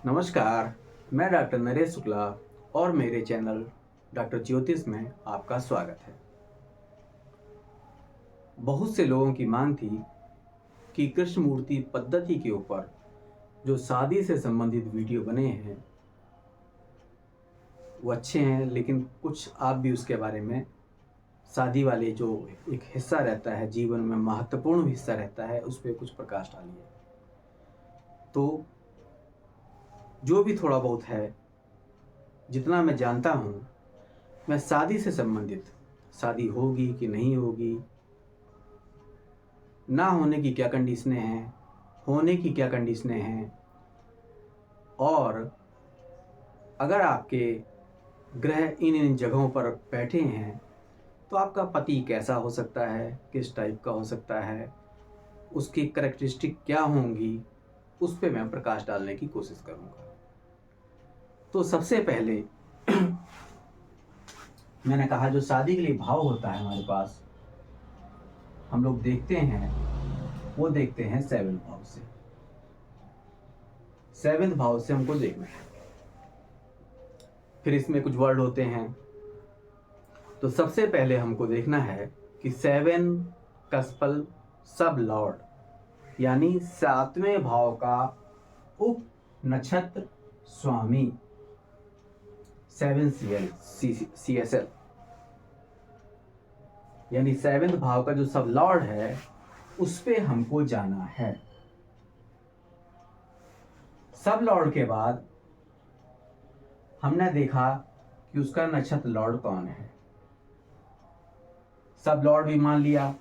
नमस्कार, मैं डॉक्टर नरेश शुक्ला और मेरे चैनल डॉक्टर ज्योतिष में आपका स्वागत है। बहुत से लोगों की मांग थी कि कृष्णमूर्ति पद्धति के ऊपर जो शादी से संबंधित वीडियो बने हैं वो अच्छे हैं, लेकिन कुछ आप भी उसके बारे में शादी वाले जो एक हिस्सा रहता है, जीवन में महत्वपूर्ण हिस्सा रहता है, उस पर कुछ प्रकाश डालिए। तो जो भी थोड़ा बहुत है, जितना मैं जानता हूँ, मैं शादी से संबंधित, शादी होगी कि नहीं होगी, ना होने की क्या कंडीशनें हैं, होने की क्या कंडीशनें हैं, और अगर आपके ग्रह इन जगहों पर बैठे हैं तो आपका पति कैसा हो सकता है, किस टाइप का हो सकता है, उसकी कैरेक्टरिस्टिक क्या होंगी, उस पे मैं प्रकाश डालने की कोशिश करूँगा। तो सबसे पहले मैंने कहा जो शादी के लिए भाव होता है हमारे पास, हम लोग देखते हैं, वो देखते हैं 7वें भाव से। 7वें भाव से हमको देखना है। फिर इसमें कुछ वर्ड होते हैं। तो सबसे पहले हमको देखना है कि 7 कस्पल सब लॉर्ड, यानी 7वें भाव का उप नक्षत्र स्वामी 7 CSL, यानी 7वें भाव का जो सब लॉर्ड है उस पे हमको जाना है। सब लॉर्ड के बाद हमने देखा कि उसका नक्षत्र लॉर्ड कौन है। सब लॉर्ड भी मान लिया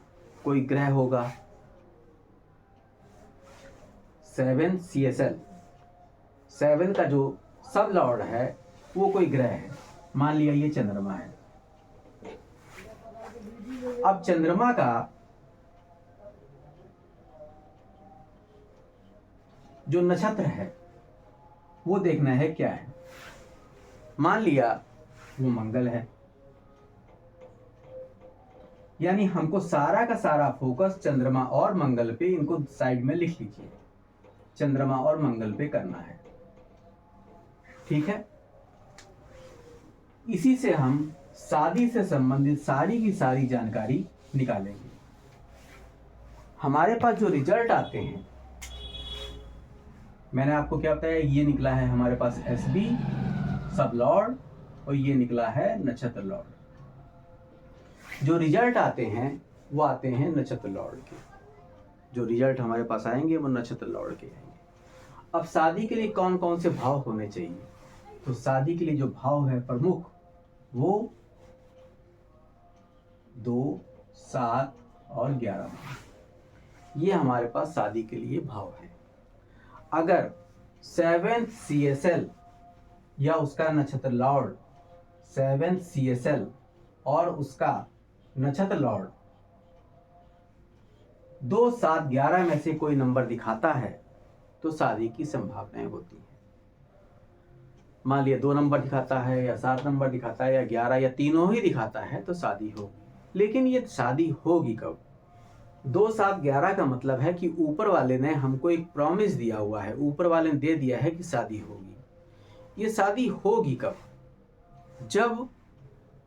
कोई ग्रह होगा। 7 CSL, 7 का जो सब लॉर्ड है वो कोई ग्रह है, मान लिया ये चंद्रमा है। अब चंद्रमा का जो नक्षत्र है वो देखना है क्या है। मान लिया वो मंगल है, यानी हमको सारा का सारा फोकस चंद्रमा और मंगल पे, इनको साइड में लिख लीजिए, चंद्रमा और मंगल पे करना है। ठीक है। इसी से हम शादी से संबंधित सारी की सारी जानकारी निकालेंगे। हमारे पास जो रिजल्ट आते हैं, मैंने आपको क्या बताया, ये निकला है हमारे पास SB सब लॉर्ड और ये निकला है नक्षत्र लॉर्ड। जो रिजल्ट आते हैं वो आते हैं नक्षत्र लॉर्ड के। जो रिजल्ट हमारे पास आएंगे वो नक्षत्र लॉर्ड के आएंगे। अब शादी के लिए कौन कौन से भाव होने चाहिए, तो शादी के लिए जो भाव है प्रमुख वो 2, 7 और 11 भाव, ये हमारे पास शादी के लिए भाव है। अगर 7 CSL या उसका नक्षत्र लॉर्ड 7 CSL और उसका नक्षत्र लॉर्ड 2, 7, 11 में से कोई नंबर दिखाता है तो शादी की संभावनाएं होती हैं। मान लिया 2 नंबर दिखाता है या 7 नंबर दिखाता है या 11 या तीनों ही दिखाता है तो शादी होगी। लेकिन ये शादी होगी कब? 2, 7, 11 का मतलब है कि ऊपर वाले ने हमको एक प्रॉमिस दिया हुआ है, ऊपर वाले ने दे दिया है कि शादी होगी। ये शादी होगी कब? जब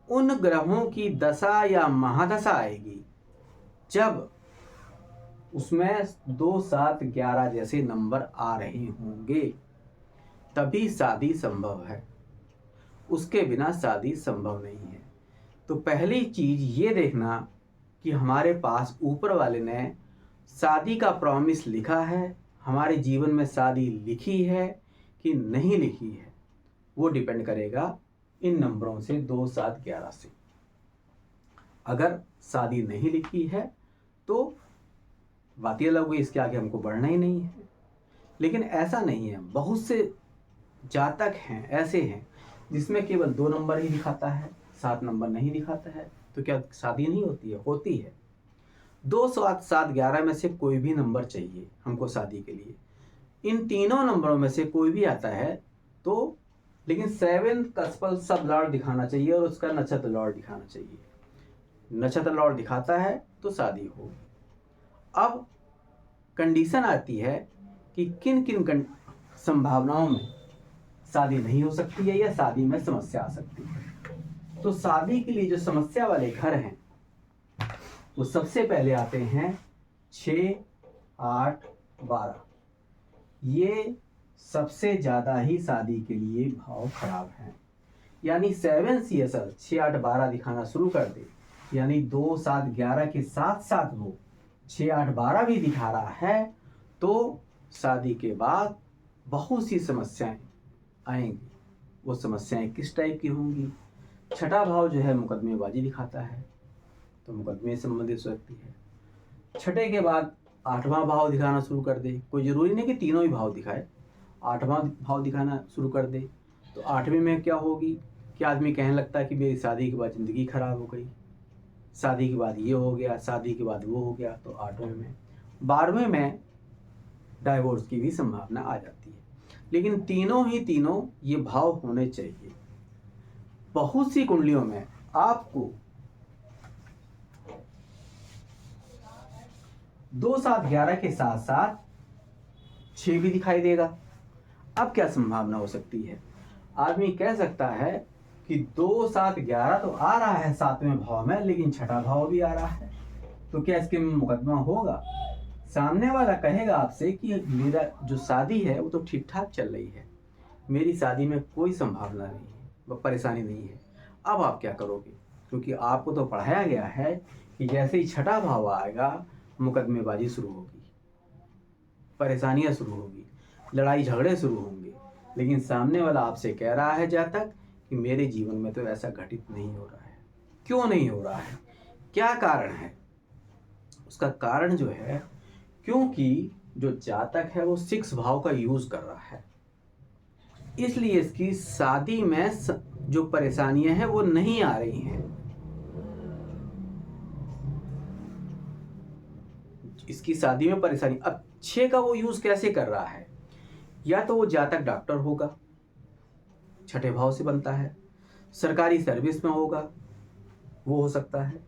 उन ग्रहों की दशा या महादशा आएगी, जब उसमें 2, 7, 11 जैसे नंबर आ रहे होंगे, तभी शादी संभव है। उसके बिना शादी संभव नहीं है। तो पहली चीज ये देखना कि हमारे पास ऊपर वाले ने शादी का प्रॉमिस लिखा है, हमारे जीवन में शादी लिखी है कि नहीं लिखी है, वो डिपेंड करेगा इन नंबरों से 2, 7, 11 से। अगर शादी नहीं लिखी है तो बात ये अलग हुई, इसके आगे हमको बढ़ना ही नहीं है। लेकिन ऐसा नहीं है, बहुत से जातक हैं ऐसे हैं जिसमें केवल 2 नंबर ही दिखाता है, 7 नंबर नहीं दिखाता है, तो क्या शादी नहीं होती है? होती है। 2, 7, 7, 11 में से कोई भी नंबर चाहिए हमको शादी के लिए। इन तीनों नंबरों में से कोई भी आता है तो, लेकिन 7 कस्पल सब लॉर्ड दिखाना चाहिए और उसका नक्षत्र लॉर्ड दिखाना चाहिए। नक्षत्र लॉर्ड दिखाता है तो शादी होगी। अब कंडीशन आती है कि किन किन संभावनाओं में शादी नहीं हो सकती है या शादी में समस्या आ सकती है। तो शादी के लिए जो समस्या वाले घर हैं वो सबसे पहले आते हैं 6, 8, 12। ये सबसे ज़्यादा ही शादी के लिए भाव खराब हैं। यानी 7 CSL 6, 8, 12 दिखाना शुरू कर दे, यानी 2, 7, 11 के साथ साथ वो 6, 8, 12 भी दिखा रहा है, तो शादी के बाद बहुत सी समस्याएं आएंगी। वो समस्याएं किस टाइप की होंगी? छठा भाव जो है मुकदमेबाजी दिखाता है, तो मुकदमे से संबंधित हो सकती है। छठे के बाद 8वां भाव दिखाना शुरू कर दे, कोई ज़रूरी नहीं कि तीनों ही भाव दिखाए, 8वां भाव दिखाना शुरू कर दे, तो 8वें में क्या होगी कि आदमी कहने लगता है कि मेरी शादी के बाद ज़िंदगी खराब हो गई, शादी के बाद ये हो गया, शादी के बाद वो हो गया। तो 8वें में, 12वें में डाइवोर्स की भी संभावना आ जाती है। लेकिन तीनों ये भाव होने चाहिए। बहुत सी कुंडलियों में आपको 2, 7, 11 के साथ साथ 6 भी दिखाई देगा। अब क्या संभावना हो सकती है? आदमी कह सकता है कि 2, 7, 11 तो आ रहा है 7वें भाव में, लेकिन छठा भाव भी आ रहा है, तो क्या इसके में मुकदमा होगा? सामने वाला कहेगा आपसे कि मेरा जो शादी है वो तो ठीक ठाक चल रही है, मेरी शादी में कोई संभावना नहीं है, परेशानी नहीं है। अब आप क्या करोगे? क्योंकि आपको तो पढ़ाया गया है कि जैसे ही छठा भाव आएगा मुकदमेबाजी शुरू होगी, परेशानियां शुरू होगी, लड़ाई झगड़े शुरू होंगे। लेकिन सामने वाला आपसे कह रहा है जातक कि मेरे जीवन में तो ऐसा घटित नहीं हो रहा है। क्यों नहीं हो रहा है? क्या कारण है? उसका कारण जो है, क्योंकि जो जातक है वो 6 भाव का यूज कर रहा है, इसलिए इसकी शादी में जो परेशानियां हैं वो नहीं आ रही हैं। इसकी शादी में परेशानी, अब 6 का वो यूज कैसे कर रहा है? या तो वो जातक डॉक्टर होगा, छठे भाव से बनता है, सरकारी सर्विस में होगा, वो हो सकता है,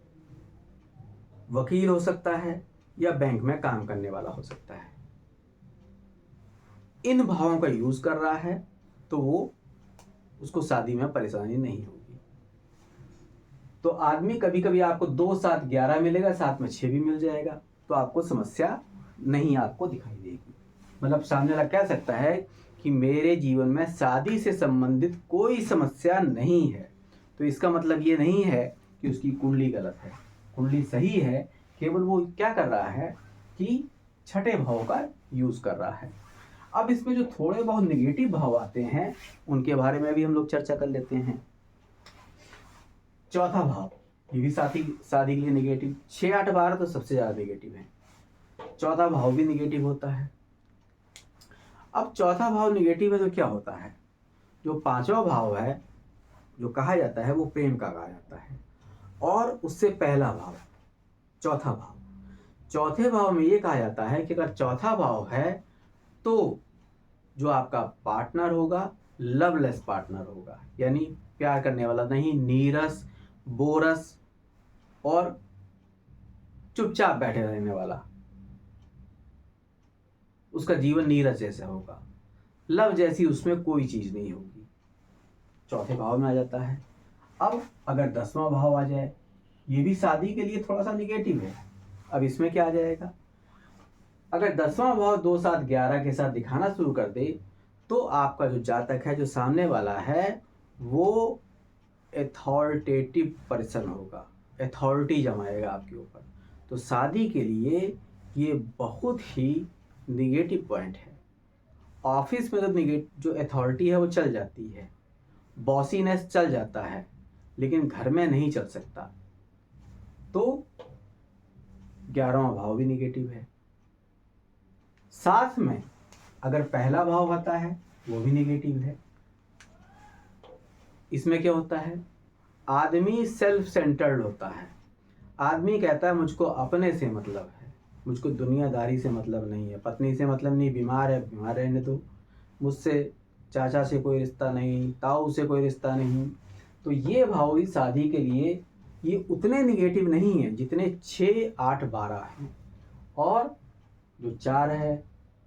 वकील हो सकता है, या बैंक में काम करने वाला हो सकता है। इन भावों का यूज कर रहा है तो वो उसको शादी में परेशानी नहीं होगी। तो आदमी कभी कभी आपको 2, 7, 11 मिलेगा, साथ में 6 भी मिल जाएगा, तो आपको समस्या नहीं आपको दिखाई देगी। मतलब सामने वाला कह सकता है कि मेरे जीवन में शादी से संबंधित कोई समस्या नहीं है, तो इसका मतलब ये नहीं है कि उसकी कुंडली गलत है, कुंडली सही है, केवल वो क्या कर रहा है कि छठे भाव का यूज कर रहा है। अब इसमें जो थोड़े बहुत निगेटिव भाव आते हैं उनके बारे में भी हम लोग चर्चा कर लेते हैं। चौथा भाव, ये भी शादी के लिए निगेटिव, 6, 8, 12 तो सबसे ज्यादा निगेटिव है, चौथा भाव भी निगेटिव होता है। अब चौथा भाव निगेटिव है तो क्या होता है? जो 5वां भाव है जो कहा जाता है वो प्रेम का कहा जाता है, और उससे पहला भाव चौथा भाव, चौथे भाव में ये कहा जाता है कि अगर चौथा भाव है तो जो आपका पार्टनर होगा लवलेस पार्टनर होगा, यानी प्यार करने वाला नहीं, नीरस, बोरस और चुपचाप बैठे रहने वाला, उसका जीवन नीरस जैसा होगा, लव जैसी उसमें कोई चीज नहीं होगी, चौथे भाव में आ जाता है। अब अगर 10वां भाव आ जाए, ये भी शादी के लिए थोड़ा सा निगेटिव है। अब इसमें क्या आ जाएगा? अगर 10वां भाव 2, 7, 11 के साथ दिखाना शुरू कर दे तो आपका जो जातक है, जो सामने वाला है, वो अथॉरिटेटिव पर्सन होगा, अथॉरिटी जमाएगा आपके ऊपर। तो शादी के लिए ये बहुत ही निगेटिव पॉइंट है। ऑफिस में तो जो अथॉरिटी है वो चल जाती है, बॉसीनेस चल जाता है, लेकिन घर में नहीं चल सकता। तो 11वां भाव भी निगेटिव है। साथ में अगर पहला भाव आता है वो भी निगेटिव है। इसमें क्या होता है? आदमी सेल्फ सेंटर्ड होता है, आदमी कहता है मुझको अपने से मतलब है, मुझको दुनियादारी से मतलब नहीं है, पत्नी से मतलब नहीं, बीमार है बीमार रहने दो, मुझसे चाचा से कोई रिश्ता नहीं, ताऊ से कोई रिश्ता नहीं। तो ये भाव भी शादी के लिए ये उतने निगेटिव नहीं है जितने 6, 8, 12 हैं। और जो 4 है,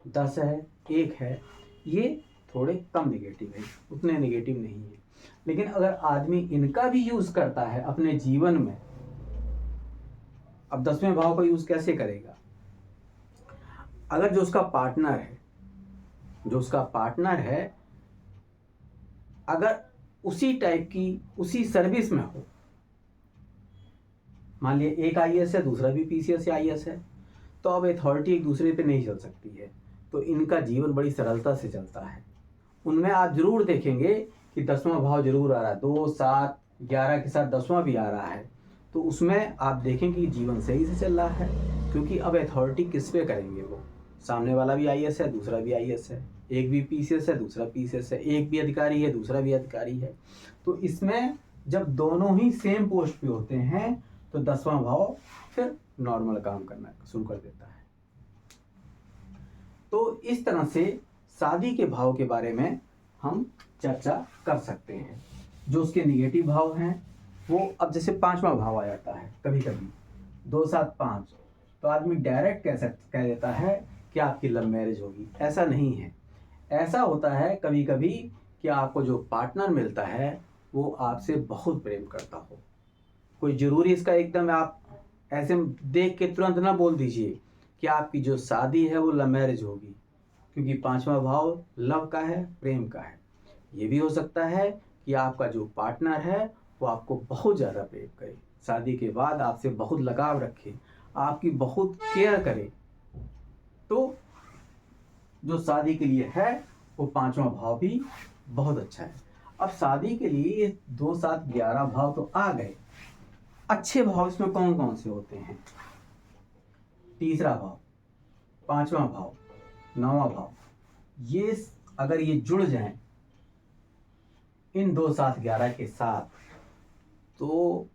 10 है, 1 है, ये थोड़े कम निगेटिव है, उतने निगेटिव नहीं है। लेकिन अगर आदमी इनका भी यूज करता है अपने जीवन में, अब 10वें भाव का यूज कैसे करेगा? अगर जो उसका पार्टनर है अगर उसी टाइप की, उसी सर्विस में हो, मान लिया एक आईएएस है, दूसरा भी पीसीएस या आईएएस है, तो अब अथॉरिटी एक दूसरे पे नहीं चल सकती है, तो इनका जीवन बड़ी सरलता से चलता है। उनमें आप जरूर देखेंगे कि 10वां भाव जरूर आ रहा है, 2, 7, 11 के साथ 10वां भी आ रहा है, तो उसमें आप देखेंगे कि जीवन सही से चल रहा है, क्योंकि अब अथॉरिटी किस पे करेंगे? वो सामने वाला भी आईएएस है, दूसरा भी आईएएस है, एक भी पीसीएस है, दूसरा पीसीएस है, एक भी अधिकारी है, दूसरा भी अधिकारी है। तो इसमें जब दोनों ही सेम पोस्ट पे होते हैं तो 10वां भाव फिर नॉर्मल काम करना शुरू कर देता है। तो इस तरह से शादी के भाव के बारे में हम चर्चा कर सकते हैं। जो उसके निगेटिव भाव हैं वो, अब जैसे 5वां भाव आ जाता है कभी कभी 2, 7, 5, तो आदमी डायरेक्ट कह देता है कि आपकी लव मैरिज होगी। ऐसा नहीं है। ऐसा होता है कभी कभी कि आपको जो पार्टनर मिलता है वो आपसे बहुत प्रेम करता हो। कोई ज़रूरी इसका एकदम आप ऐसे देख के तुरंत ना बोल दीजिए कि आपकी जो शादी है वो लव मैरिज होगी, क्योंकि 5वां भाव लव का है, प्रेम का है। ये भी हो सकता है कि आपका जो पार्टनर है वो आपको बहुत ज़्यादा प्रेम करे, शादी के बाद आपसे बहुत लगाव रखे, आपकी बहुत केयर करे। तो जो शादी के लिए है वो 5वां भाव भी बहुत अच्छा है। अब शादी के लिए ये 2, 7, 11 भाव तो आ गए। अच्छे भाव इसमें कौन कौन से होते हैं? 3रा भाव, 5वां भाव, 9वां भाव, ये अगर ये जुड़ जाएं इन 2, 7, 11 के साथ, तो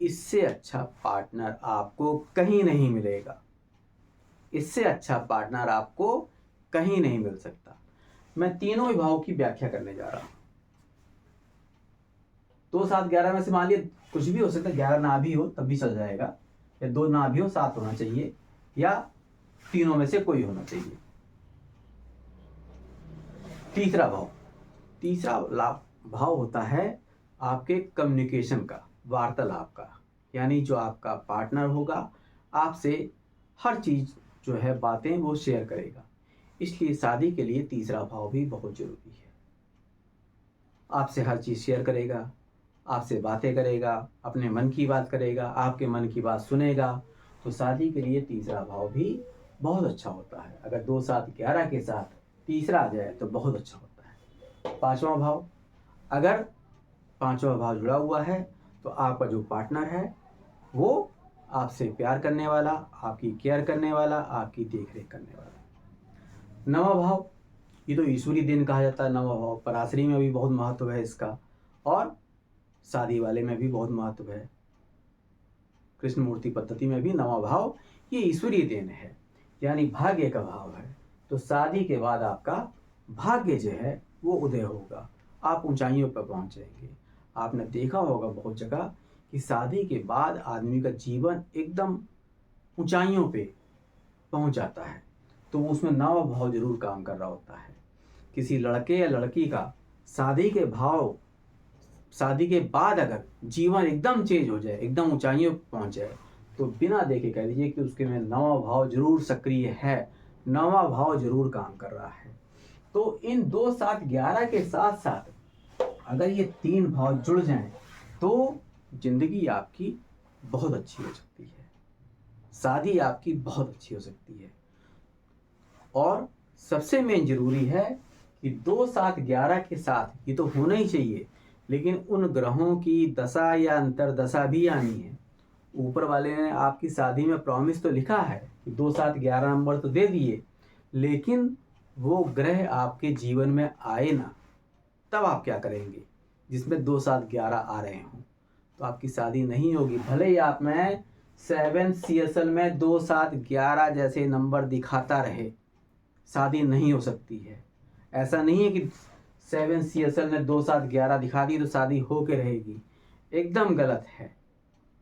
इससे अच्छा पार्टनर आपको कहीं नहीं मिलेगा। इससे अच्छा पार्टनर आपको कहीं नहीं मिल सकता। मैं तीनों ही भाव की व्याख्या करने जा रहा हूं। 2, 7, 11 में से मान लिया कुछ भी हो सकता है, 11 ना भी हो तब भी चल जाएगा, या 2 ना भी हो, 7 होना चाहिए, या तीनों में से कोई होना चाहिए। 3रा भाव, 3रा भाव होता है आपके कम्युनिकेशन का, वार्तालाप का, यानी जो आपका पार्टनर होगा आपसे हर चीज जो है बातें वो शेयर करेगा। इसलिए शादी के लिए 3रा भाव भी बहुत जरूरी है। आपसे हर चीज शेयर करेगा, आपसे बातें करेगा, अपने मन की बात करेगा, आपके मन की बात सुनेगा। तो शादी के लिए 3रा भाव भी बहुत अच्छा होता है। अगर 2, 7, 11 के साथ 3रा आ जाए तो बहुत अच्छा होता है। 5वां भाव, अगर 5वां भाव जुड़ा हुआ है तो आपका जो पार्टनर है वो आपसे प्यार करने वाला, आपकी केयर करने वाला, आपकी देख रेख करने वाला। 9वां भाव, ये तो ईश्वरी दिन कहा जाता है। 9वां भाव पराशरी में भी बहुत महत्व है इसका, और शादी वाले में भी बहुत महत्व है। कृष्ण मूर्ति पद्धति में भी 9वां भाव ये ईश्वरीय देन है, यानी भाग्य का भाव है। तो शादी के बाद आपका भाग्य जो है वो उदय होगा, आप ऊंचाइयों पर पहुंचेंगे। आपने देखा होगा बहुत जगह कि शादी के बाद आदमी का जीवन एकदम ऊंचाइयों पे पहुंच जाता है, तो उसमें 9वां भाव जरूर काम कर रहा होता है। किसी लड़के या लड़की का शादी के बाद अगर जीवन एकदम चेंज हो जाए, एकदम ऊंचाइयों पर पहुंच जाए, तो बिना देखे कह दीजिए कि उसके में 9वां भाव जरूर सक्रिय है, 9वां भाव जरूर काम कर रहा है। तो इन 2, 7, 11 के साथ साथ अगर ये 3 भाव जुड़ जाएं तो जिंदगी आपकी बहुत अच्छी हो सकती है, शादी आपकी बहुत अच्छी हो सकती है। और सबसे मेन जरूरी है कि 2, 7, 11 के साथ ये तो होना ही चाहिए, लेकिन उन ग्रहों की दशा या अंतरदशा भी आनी है। ऊपर वाले ने आपकी शादी में प्रॉमिस तो लिखा है कि 2, 7, 11 नंबर तो दे दिए, लेकिन वो ग्रह आपके जीवन में आए ना, तब आप क्या करेंगे? जिसमें 2, 7, 11 आ रहे हों तो आपकी शादी नहीं होगी। भले ही आप में 7 CSL में 2, 7, 11 जैसे नंबर दिखाता रहे, शादी नहीं हो सकती है। ऐसा नहीं है कि 7 CSL ने 2, 7, 11 दिखा दी तो शादी हो के रहेगी, एकदम गलत है।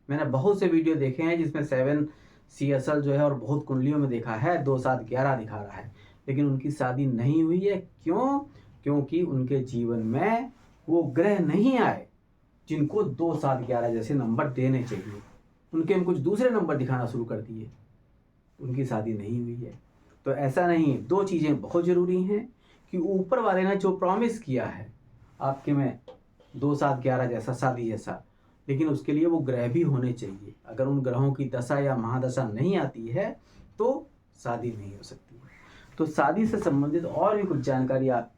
मैंने बहुत से वीडियो देखे हैं जिसमें 7 CSL जो है, और बहुत कुंडलियों में देखा है 2, 7, 11 दिखा रहा है, लेकिन उनकी शादी नहीं हुई है। क्यों? क्योंकि उनके जीवन में वो ग्रह नहीं आए जिनको 2, 7, 11 जैसे नंबर देने चाहिए। उनके हम कुछ दूसरे नंबर दिखाना शुरू कर दिए, उनकी शादी नहीं हुई है। तो ऐसा नहीं, 2 चीज़ें बहुत ज़रूरी हैं कि ऊपर वाले ने जो प्रॉमिस किया है आपके में 2, 7, 11 जैसा, शादी जैसा, लेकिन उसके लिए वो ग्रह भी होने चाहिए। अगर उन ग्रहों की दशा या महादशा नहीं आती है तो शादी नहीं हो सकती। तो शादी से संबंधित और भी कुछ जानकारी आप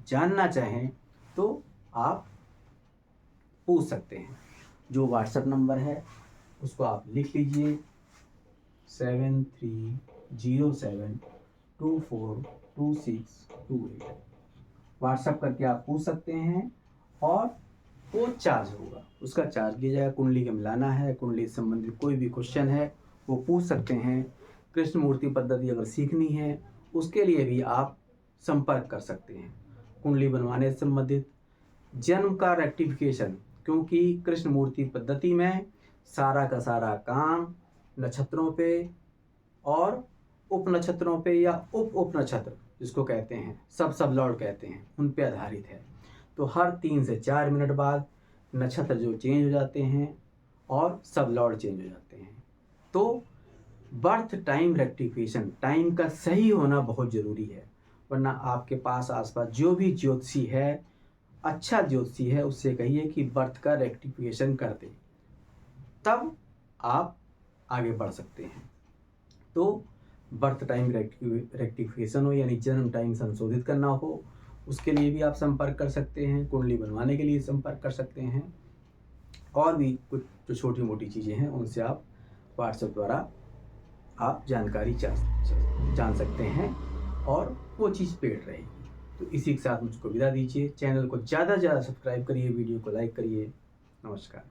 जानना चाहें तो आप पूछ सकते हैं। जो व्हाट्सएप नंबर है उसको आप लिख लीजिए 7307242628। व्हाट्सएप करके आप पूछ सकते हैं और वो चार्ज होगा, उसका चार्ज किया जाएगा। कुंडली के मिलाना है, कुंडली से संबंधित कोई भी क्वेश्चन है वो पूछ सकते हैं। कृष्ण मूर्ति पद्धति अगर सीखनी है उसके लिए भी आप संपर्क कर सकते हैं। कुंडली बनवाने से संबंधित, जन्म का रेक्टिफिकेशन, क्योंकि कृष्ण मूर्ति पद्धति में सारा का सारा काम नक्षत्रों पे और उप नक्षत्रों पे या उप नक्षत्र जिसको कहते हैं सब लॉर्ड कहते हैं, उन पे आधारित है। तो हर 3 से 4 मिनट बाद नक्षत्र जो चेंज हो जाते हैं और सब लॉर्ड चेंज हो जाते हैं। तो बर्थ टाइम रेक्टिफिकेशन, टाइम का सही होना बहुत ज़रूरी है, वरना आपके पास आसपास जो भी ज्योतिषी है, अच्छा ज्योतिषी है, उससे कहिए कि बर्थ का रेक्टिफिकेशन कर दे, तब आप आगे बढ़ सकते हैं। तो बर्थ टाइम रेक्टिफिकेशन हो यानी जन्म टाइम संशोधित करना हो, उसके लिए भी आप संपर्क कर सकते हैं। कुंडली बनवाने के लिए संपर्क कर सकते हैं। और भी कुछ जो छोटी मोटी चीज़ें हैं उनसे आप व्हाट्सएप द्वारा आप जानकारी जान सकते हैं और वो चीज़ पेड रहेगी। तो इसी के साथ मुझको विदा दीजिए। चैनल को ज़्यादा से ज़्यादा सब्सक्राइब करिए, वीडियो को लाइक करिए। नमस्कार।